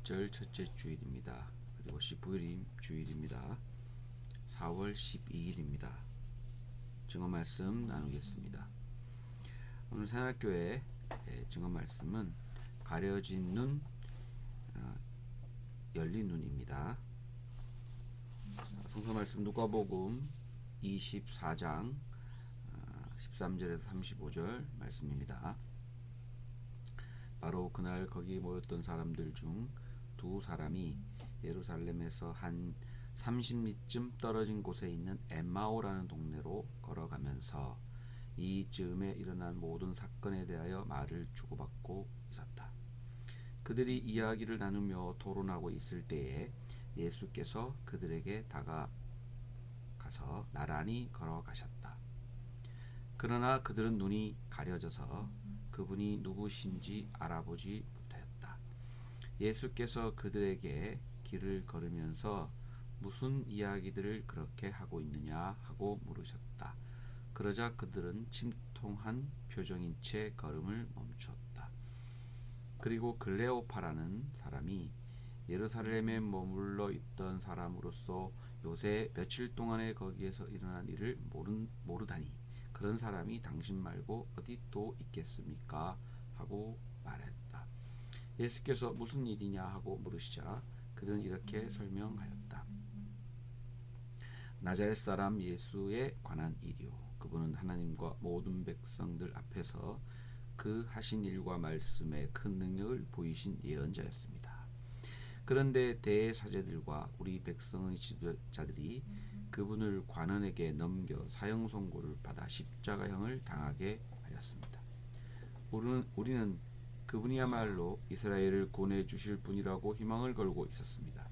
유월절 첫째 주일입니다. 그리고 19일 주일입니다. 4월 12일입니다. 증언 말씀 나누겠습니다. 오늘 새날교회 증언 말씀은 가려진 눈, 열린 눈입니다. 성서 말씀 누가복음 24장 13절에서 35절 말씀입니다. 바로 그날 거기 모였던 사람들 중 두 사람이 예루살렘에서 한 30리쯤 떨어진 곳에 있는 엠마오라는 동네로 걸어가면서 이즈음에 일어난 모든 사건에 대하여 말을 주고받고 있었다. 그들이 이야기를 나누며 토론하고 있을 때에 예수께서 그들에게 다가가서 나란히 걸어가셨다. 그러나 그들은 눈이 가려져서 그분이 누구신지 알아보지 못하였다. 예수께서 그들에게 길을 걸으면서 무슨 이야기들을 그렇게 하고 있느냐 하고 물으셨다. 그러자 그들은 침통한 표정인 채 걸음을 멈추었다. 그리고 글레오파라는 사람이 예루살렘에 머물러 있던 사람으로서 요새 며칠 동안에 거기에서 일어난 일을 모르다니 그런 사람이 당신 말고 어디 또 있겠습니까? 하고 말했다. 예수께서 무슨 일이냐 하고 물으시자 그들은 이렇게 설명하였다. 나자렛 사람 예수에 관한 일이요. 그분은 하나님과 모든 백성들 앞에서 그 하신 일과 말씀에 큰 능력을 보이신 예언자였습니다. 그런데 대사제들과 우리 백성의 지도자들이 그분을 관원에게 넘겨 사형 선고를 받아 십자가형을 당하게 하였습니다. 우리는 그분이야말로 이스라엘을 구원해 주실 분이라고 희망을 걸고 있었습니다.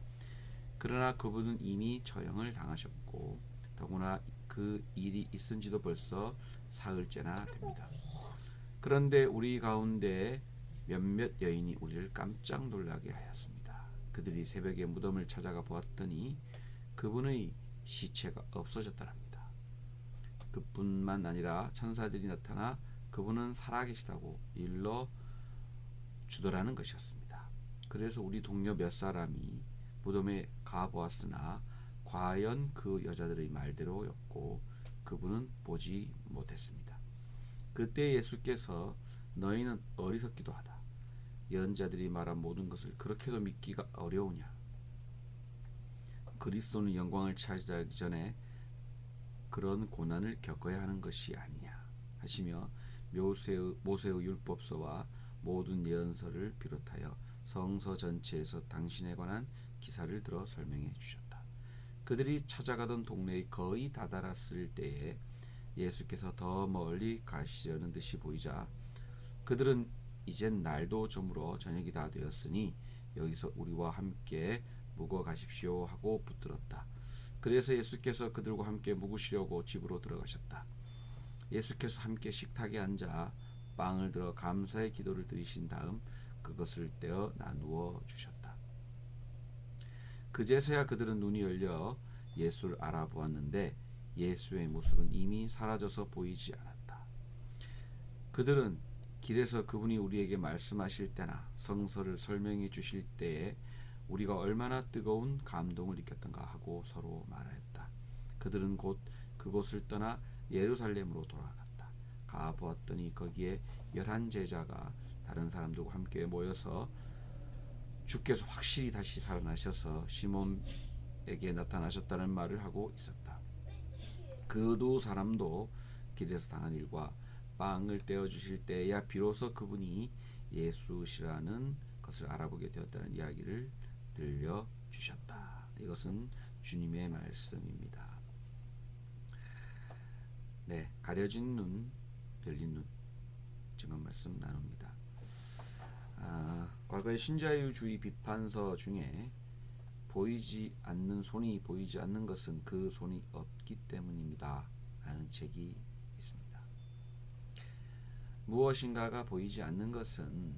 그러나 그분은 이미 처형을 당하셨고 더구나 그 일이 있은 지도 벌써 사흘째나 됩니다. 그런데 우리 가운데 몇몇 여인이 우리를 깜짝 놀라게 하였습니다. 그들이 새벽에 무덤을 찾아가 보았더니 그분의 시체가 없어졌더랍니다. 그뿐만 아니라 천사들이 나타나 그분은 살아계시다고 일러 주더라는 것이었습니다. 그래서 우리 동료 몇 사람이 무덤에 가보았으나 과연 그 여자들의 말대로였고 그분은 보지 못했습니다. 그때 예수께서 너희는 어리석기도 하다. 예언자들이 말한 모든 것을 그렇게도 믿기가 어려우냐. 그리스도는 영광을 차지하기 전에 그런 고난을 겪어야 하는 것이 아니냐 하시며 모세의 율법서와 모든 예언서를 비롯하여 성서 전체에서 당신에 관한 기사를 들어 설명해 주셨다. 그들이 찾아가던 동네에 거의 다다랐을 때에 예수께서 더 멀리 가시려는 듯이 보이자 그들은 이젠 날도 저물어 저녁이 다 되었으니 여기서 우리와 함께 묵어 가십시오 하고 붙들었다. 그래서 예수께서 그들과 함께 묵으시려고 집으로 들어가셨다. 예수께서 함께 식탁에 앉아 빵을 들어 감사의 기도를 드리신 다음 그것을 떼어 나누어 주셨다. 그제서야 그들은 눈이 열려 예수를 알아보았는데 예수의 모습은 이미 사라져서 보이지 않았다. 그들은 길에서 그분이 우리에게 말씀하실 때나 성서를 설명해 주실 때에 우리가 얼마나 뜨거운 감동을 느꼈던가 하고 서로 말하였다. 그들은 곧 그곳을 떠나 예루살렘으로 돌아갔다. 가보았더니 거기에 11제자가 다른 사람들과 함께 모여서 주께서 확실히 다시 살아나셔서 시몬에게 나타나셨다는 말을 하고 있었다. 그 두 사람도 길에서 당한 일과 빵을 떼어주실 때야 비로소 그분이 예수시라는 것을 알아보게 되었다는 이야기를 들려주셨다. 이것은 주님의 말씀입니다. 네, 가려진 눈, 열린 눈 증언 말씀 나눕니다. 과거의 신자유주의 비판서 중에 보이지 않는 손이 보이지 않는 것은 그 손이 없기 때문입니다 라는 책이 있습니다. 무엇인가가 보이지 않는 것은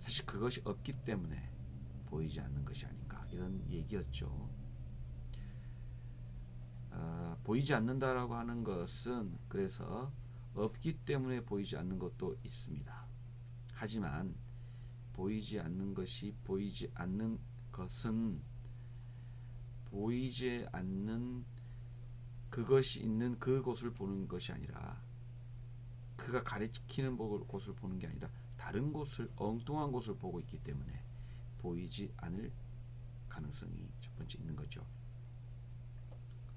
사실 그것이 없기 때문에 보이지 않는 것이 아닌가 이런 얘기였죠. 보이지 않는다라고 하는 것은 그래서 없기 때문에 보이지 않는 것도 있습니다. 하지만 보이지 않는 것이 보이지 않는 것은 보이지 않는 그것이 있는 그곳을 보는 것이 아니라 그가 가리키는 곳을 보는 게 아니라 다른 곳을 엉뚱한 곳을 보고 있기 때문에 보이지 않을 가능성이 첫 번째 있는 거죠.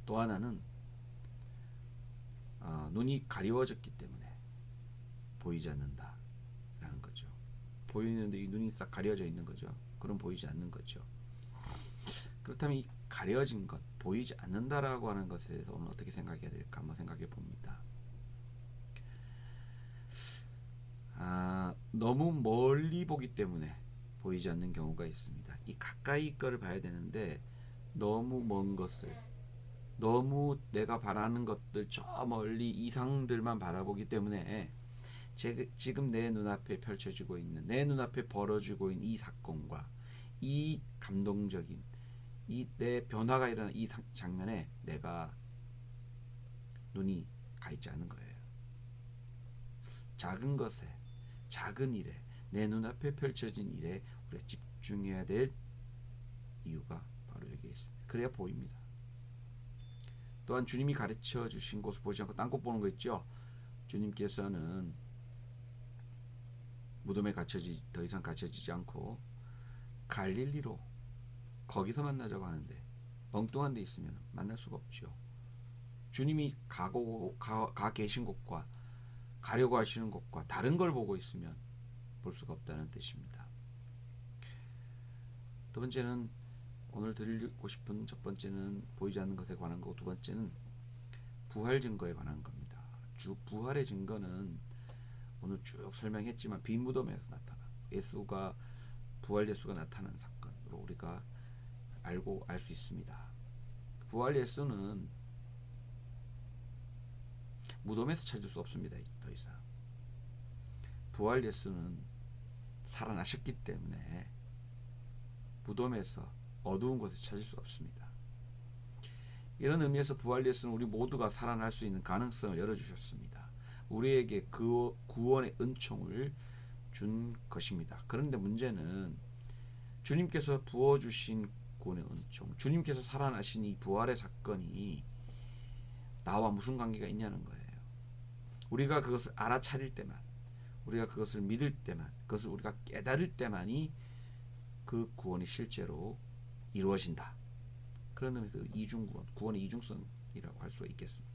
또 하나는 눈이 가려워졌기 때문에 보이지 않는다라는 거죠. 보이는데 이 눈이 싹 가려져 있는 거죠. 그럼 보이지 않는 거죠. 그렇다면 이 가려진 것, 보이지 않는다라고 하는 것에 대해서 오늘 어떻게 생각해야 될까 한번 생각해 봅니다. 너무 멀리 보기 때문에 보이지 않는 경우가 있습니다. 이 가까이 거를 봐야 되는데 너무 먼 것을, 너무 내가 바라는 것들 저 멀리 이상들만 바라보기 때문에 지금 내 눈앞에 펼쳐지고 있는, 내 눈앞에 벌어지고 있는 이 사건과 이 감동적인 이 내 변화가 일어나는 이 장면에 내가 눈이 가 있지 않은 거예요. 작은 것에, 작은 일에, 내 눈앞에 펼쳐진 일에 우리가 집중해야 될 이유가 바로 여기에 있습니다. 그래야 보입니다. 또한 주님이 가르쳐 주신 곳을 보지 않고 딴 곳 보는 거 있죠. 주님께서는 무덤에 더 이상 갇혀지지 않고 갈릴리로 거기서 만나자고 하는데 엉뚱한 데 있으면 만날 수가 없죠. 주님이 가 계신 곳과 가려고 하시는 곳과 다른 걸 보고 있으면 볼 수가 없다는 뜻입니다. 두 번째는 오늘 드리고 싶은 첫 번째는 보이지 않는 것에 관한 거고, 두 번째는 부활 증거에 관한 겁니다. 부활의 증거는 오늘 쭉 설명했지만 빈 무덤에서 나타나 예수가 부활 예수가 나타난 사건으로 우리가 알 수 있습니다. 부활 예수는 무덤에서 찾을 수 없습니다. 더 이상 부활 예수는 살아나셨기 때문에 무덤에서 어두운 곳에서 찾을 수 없습니다. 이런 의미에서 부활 예수는 우리 모두가 살아날 수 있는 가능성을 열어주셨습니다. 우리에게 그 구원의 은총을 준 것입니다. 그런데 문제는 주님께서 부어주신 구원의 은총, 주님께서 살아나신 이 부활의 사건이 나와 무슨 관계가 있냐는 거예요. 우리가 그것을 알아차릴 때만, 우리가 그것을 믿을 때만, 그것을 우리가 깨달을 때만이 그 구원이 실제로 이루어진다. 그런 의미에서 이중구원, 구원의 이중성이라고 할 수가 있겠습니다.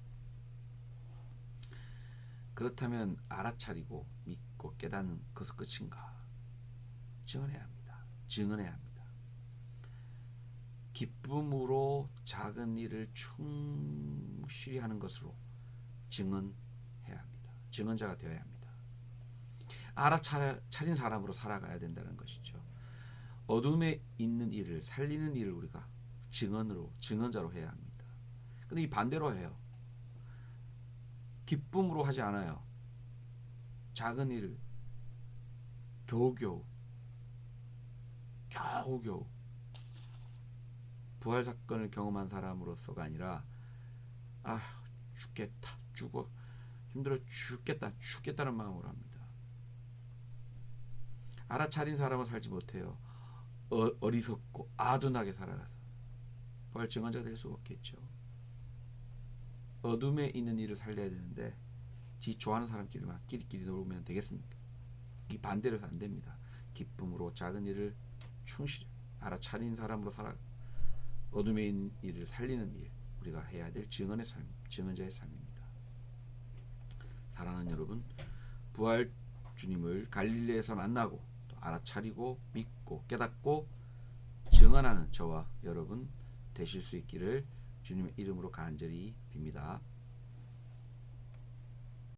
그렇다면 알아차리고 믿고 깨닫는 그것은 끝인가? 증언해야 합니다. 증언해야 합니다. 기쁨으로 작은 일을 충실히 하는 것으로 증언해야 합니다. 증언자가 되어야 합니다. 알아차린 사람으로 살아가야 된다는 것이죠. 어둠에 있는 일을 살리는 일을 우리가 증언자로 해야 합니다. 근데 이 반대로 해요. 기쁨으로 하지 않아요. 작은 일을 겨우겨우 부활 사건을 경험한 사람으로서가 아니라 죽겠다, 힘들어 죽겠다는 마음으로 합니다. 알아차린 사람은 살지 못해요. 어리석고 아둔하게 살아가서 부활 증언자 될 수가 없겠죠. 어둠에 있는 일을 살려야 되는데 지 좋아하는 사람끼리만 끼리끼리 놀면 되겠습니까? 이 반대로 해서 안 됩니다. 기쁨으로 작은 일을 충실히 알아차린 사람으로 살아 어둠에 있는 일을 살리는 일, 우리가 해야 될 증언의 삶, 증언자의 삶입니다. 사랑하는 여러분, 부활 주님을 갈릴리에서 만나고 또 알아차리고 믿고 깨닫고 증언하는 저와 여러분 되실 수 있기를 주님의 이름으로 간절히 빕니다.